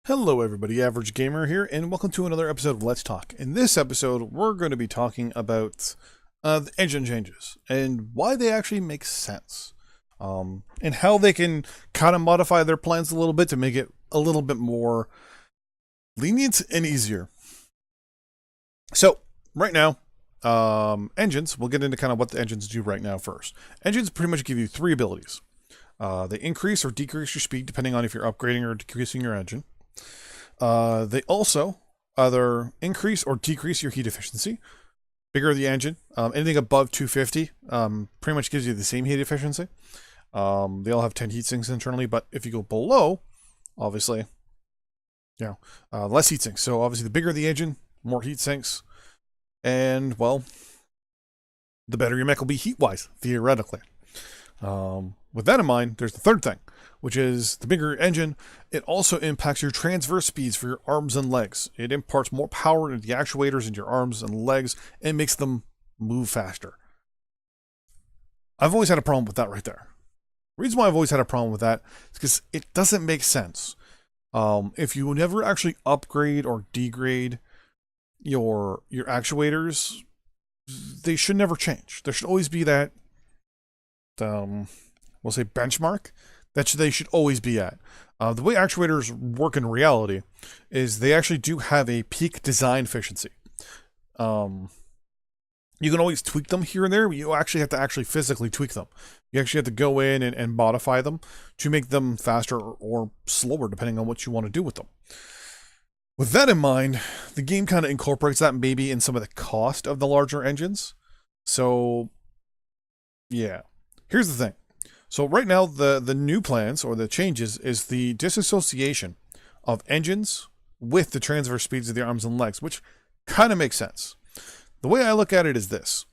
Hello everybody, Average Gamer here, and welcome to another episode of Let's Talk. In this episode, we're going to be talking about the engine changes, and why they actually make sense. And how they can kind of modify their plans a little bit to make it a little bit more lenient and easier. So, right now, engines, we'll get into kind of what the engines do right now first. Engines pretty much give you three abilities. They increase or decrease your speed depending on if you're upgrading or decreasing your engine. They also either increase or decrease your heat efficiency. Bigger the engine, anything above 250 pretty much gives you the same heat efficiency. They all have 10 heat sinks internally, but if you go below, obviously, less heat sinks. So obviously the bigger the engine, more heat sinks, and well, the better your mech will be heat-wise, theoretically. With that in mind, there's the third thing, which is the bigger engine. It also impacts your transverse speeds for your arms and legs. It imparts more power into the actuators in your arms and legs and makes them move faster. I've always had a problem with that right there. The reason why I've always had a problem with that is because it doesn't make sense. If you never actually upgrade or degrade your actuators, they should never change. There should always be that we'll say benchmark that they should always be at. The way actuators work in reality is they actually do have a peak design efficiency. You can always tweak them here and there, but you actually have to physically tweak them. You actually have to go in and modify them to make them faster or slower, depending on what you want to do with them. With that in mind, the game kind of incorporates that maybe in some of the cost of the larger engines. So, yeah. Here's the thing. So right now, the new plans, or the changes, is the disassociation of engines with the transverse speeds of the arms and legs, which kind of makes sense. The way I look at it is this.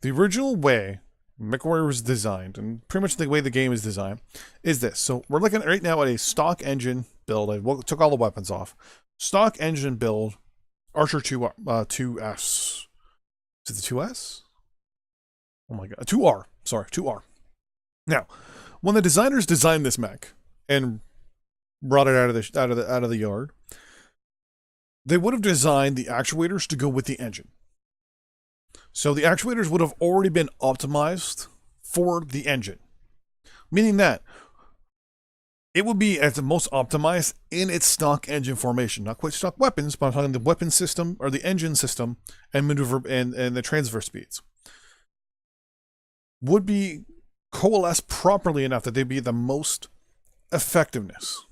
The original way MechWarrior was designed, and pretty much the way the game is designed, is this. So we're looking right now at a stock engine build. I took all the weapons off. Stock engine build, Archer 2S. Is it the 2S? Oh my god, 2R. Sorry, 2R. Now, when the designers designed this mech and brought it out of the yard, they would have designed the actuators to go with the engine. So the actuators would have already been optimized for the engine, meaning that it would be at the most optimized in its stock engine formation, not quite stock weapons, but I'm talking the weapon system or the engine system and maneuver and the transverse speeds would be coalesced properly enough that they'd be the most effectiveness.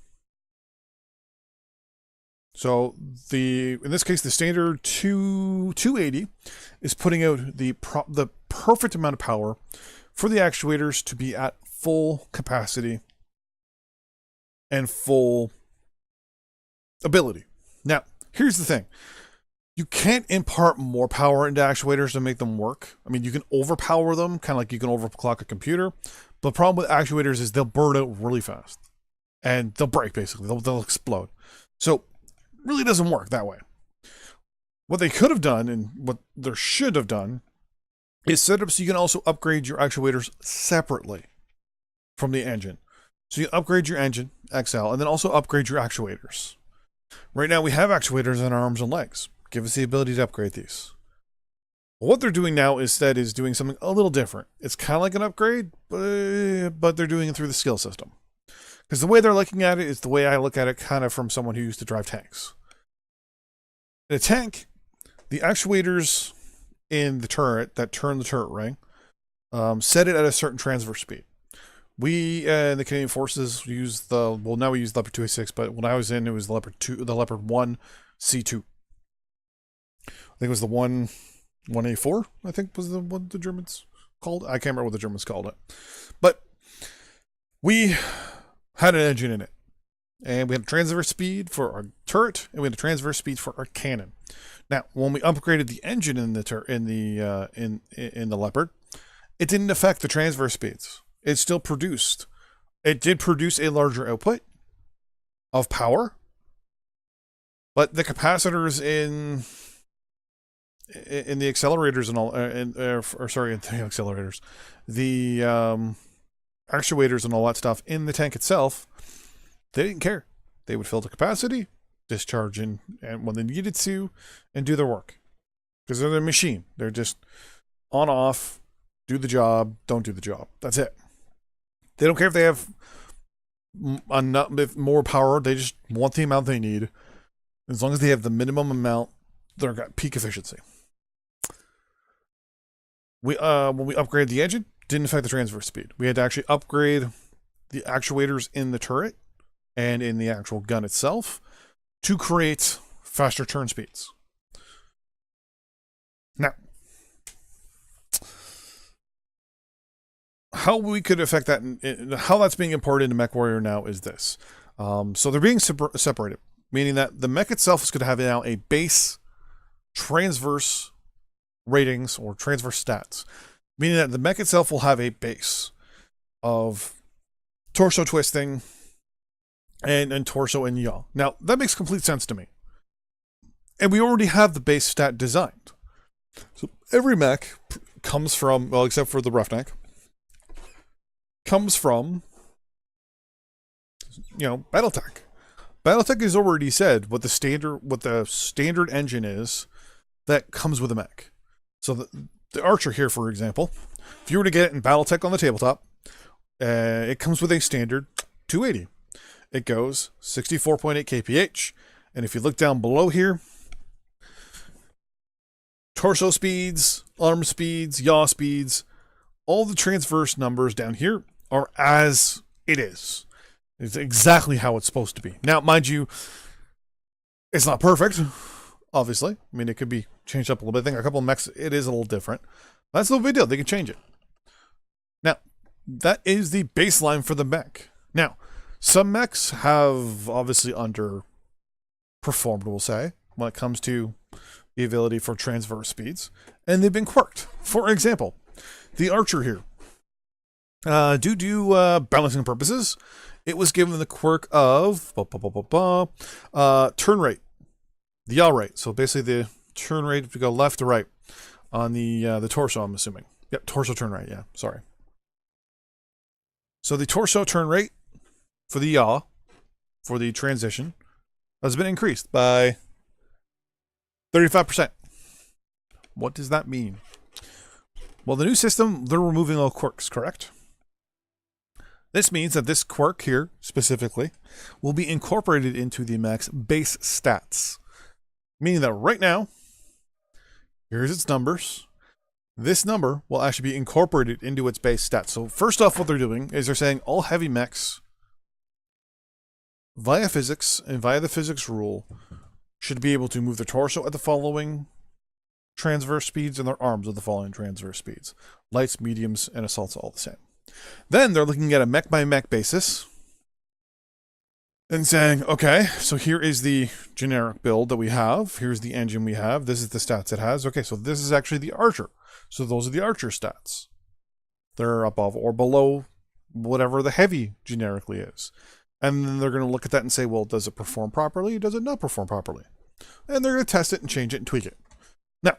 So in this case, the standard 280 is putting out the perfect amount of power for the actuators to be at full capacity and full ability. Now, here's the thing. You can't impart more power into actuators to make them work. I mean, you can overpower them, kind of like you can overclock a computer. But the problem with actuators is they'll burn out really fast. And they'll break, basically. They'll explode. So, it really doesn't work that way. What they could have done, and what they should have done, is set up so you can also upgrade your actuators separately from the engine. So you upgrade your engine, XL, and then also upgrade your actuators. Right now, we have actuators in our arms and legs. Give us the ability to upgrade these. What they're doing now instead is doing something a little different. It's kind of like an upgrade, but they're doing it through the skill system. Because the way they're looking at it is the way I look at it, kind of from someone who used to drive tanks. In a tank, the actuators in the turret that turn the turret ring set it at a certain transverse speed. We in the Canadian Forces use now we use Leopard 2A6, but when I was in, it was the Leopard 1 C2. I think it was the 1A4, I think was the one the Germans called. I can't remember what the Germans called it. But we had an engine in it. And we had a transverse speed for our turret, and we had a transverse speed for our cannon. Now, when we upgraded the engine in the Leopard, it didn't affect the transverse speeds. It still produced. It did produce a larger output of power, but the capacitors in the accelerators and all, in the accelerators, the actuators and all that stuff in the tank itself, they didn't care. They would fill the capacity, discharge and when they needed to and do their work. Because they're the machine. They're just on, off, do the job, don't do the job. That's it. They don't care if they have more power. They just want the amount they need. As long as they have the minimum amount, they're got peak efficiency. When we upgraded the engine, didn't affect the transverse speed. We had to actually upgrade the actuators in the turret and in the actual gun itself to create faster turn speeds. Now, how we could affect that, how that's being imported into MechWarrior now is this. So they're being separated, meaning that the mech itself is going to have now a base transverse ratings or transverse stats, meaning that the mech itself will have a base of torso twisting and torso and yaw. Now, that makes complete sense to me. And we already have the base stat designed. So every mech comes from, well, except for the roughneck, comes from, Battletech. Battletech has already said what the standard engine is that comes with a mech. So the Archer here, for example, if you were to get it in Battletech on the tabletop, it comes with a standard 280. It goes 64.8 kph, and if you look down below here, torso speeds, arm speeds, yaw speeds, all the transverse numbers down here are as it is. It's exactly how it's supposed to be. Now, mind you, it's not perfect, obviously. I mean, it could be changed up a little bit. I think a couple of mechs, it is a little different. That's no big deal. They can change it. Now, that is the baseline for the mech. Now, some mechs have obviously underperformed, we'll say, when it comes to the ability for transverse speeds, and they've been quirked. For example, the Archer here, due to balancing purposes, it was given the quirk of turn rate, the yaw rate. So basically, the turn rate to go left to right on the torso. I'm assuming. Yep, torso turn rate. Yeah, sorry. So the torso turn rate for the yaw, for the transition, has been increased by 35%. What does that mean? Well, the new system, they're removing all quirks, correct? This means that this quirk here, specifically, will be incorporated into the mech's base stats. Meaning that right now, here's its numbers. This number will actually be incorporated into its base stats. So first off, what they're doing is they're saying all heavy mechs, via physics and via the physics rule, should be able to move their torso at the following transverse speeds and their arms at the following transverse speeds. Lights, mediums, and assaults are all the same. Then they're looking at a mech by mech basis and saying, okay, so here is the generic build that we have. Here's the engine we have. This is the stats it has. Okay, so this is actually the Archer. So those are the Archer stats. They're above or below whatever the heavy generically is. And then they're going to look at that and say, well, does it perform properly? Does it not perform properly? And they're going to test it and change it and tweak it. Now,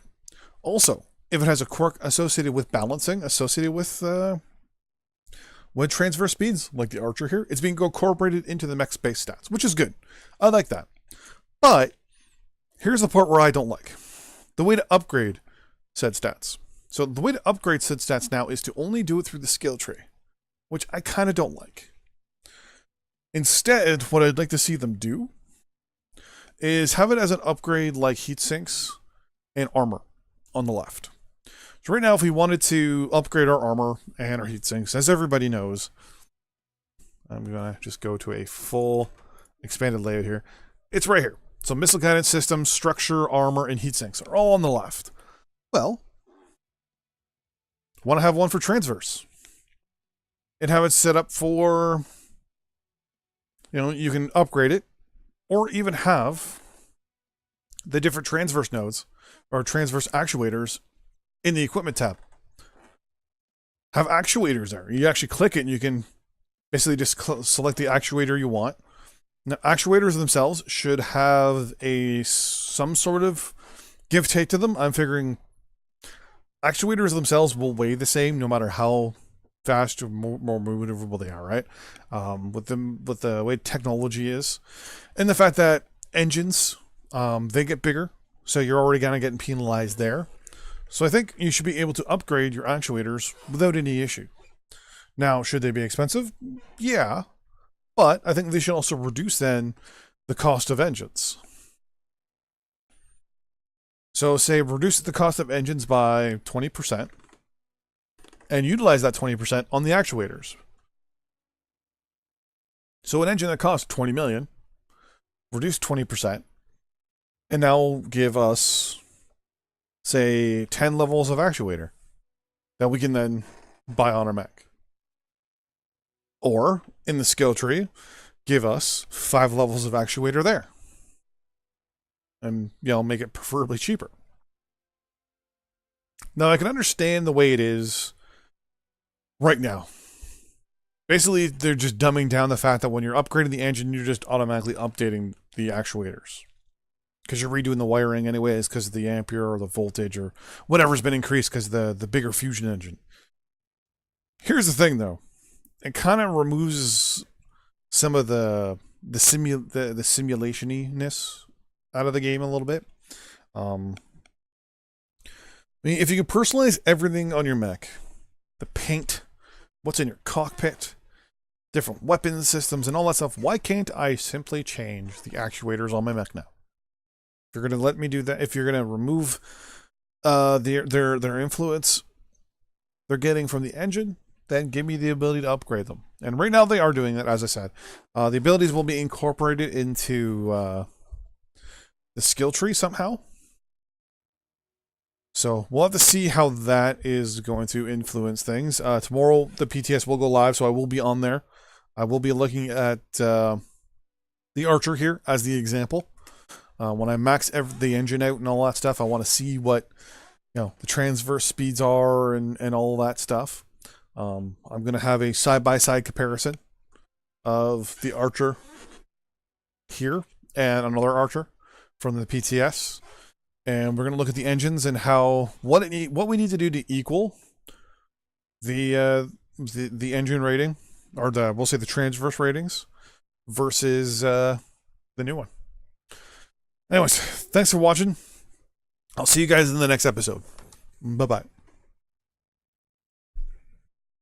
also, if it has a quirk associated with balancing, associated with transverse speeds, like the Archer here, it's being incorporated into the mech's base stats, which is good. I like that. But here's the part where I don't like. The way to upgrade said stats. So the way to upgrade said stats now is to only do it through the skill tree, which I kind of don't like. Instead, what I'd like to see them do is have it as an upgrade like heat sinks and armor on the left. So right now, if we wanted to upgrade our armor and our heat sinks, as everybody knows, I'm going to just go to a full expanded layout here. It's right here. So missile guidance systems, structure, armor, and heat sinks are all on the left. Well, want to have one for transverse and have it set up for, you can upgrade it or even have the different transverse nodes or transverse actuators in the equipment tab. Have actuators there. You actually click it and you can basically just select the actuator you want. Now, actuators themselves should have some sort of give take to them. I'm figuring actuators themselves will weigh the same no matter how fast or more maneuverable they are, right? With the way technology is. And the fact that engines, they get bigger, so you're already kind of getting penalized there. So I think you should be able to upgrade your actuators without any issue. Now, should they be expensive? Yeah, but I think they should also reduce then the cost of engines. So say reduce the cost of engines by 20% and utilize that 20% on the actuators. So an engine that costs 20 million, reduce 20%, and now give us, say, 10 levels of actuator that we can then buy on our mech. Or, in the skill tree, give us 5 levels of actuator there. And, make it preferably cheaper. Now, I can understand the way it is right now. Basically, they're just dumbing down the fact that when you're upgrading the engine, you're just automatically updating the actuators. Because you're redoing the wiring anyways because of the ampere or the voltage or whatever's been increased because of the bigger fusion engine. Here's the thing, though. It kind of removes some of the simulation-ness out of the game a little bit. I mean, if you can personalize everything on your mech, the paint, what's in your cockpit, different weapon systems, and all that stuff, why can't I simply change the actuators on my mech now? If you're going to let me do that, if you're going to remove their influence they're getting from the engine, then give me the ability to upgrade them. And right now they are doing that, as I said. The abilities will be incorporated into the skill tree somehow. So we'll have to see how that is going to influence things. Tomorrow the PTS will go live, so I will be on there. I will be looking at the Archer here as the example. When I max the engine out and all that stuff, I want to see what the transverse speeds are and all that stuff. I'm going to have a side-by-side comparison of the Archer here and another Archer from the PTS. And we're going to look at the engines and what we need to do to equal the engine rating, or we'll say the transverse ratings, versus the new one. Anyways, thanks for watching. I'll see you guys in the next episode. Bye-bye.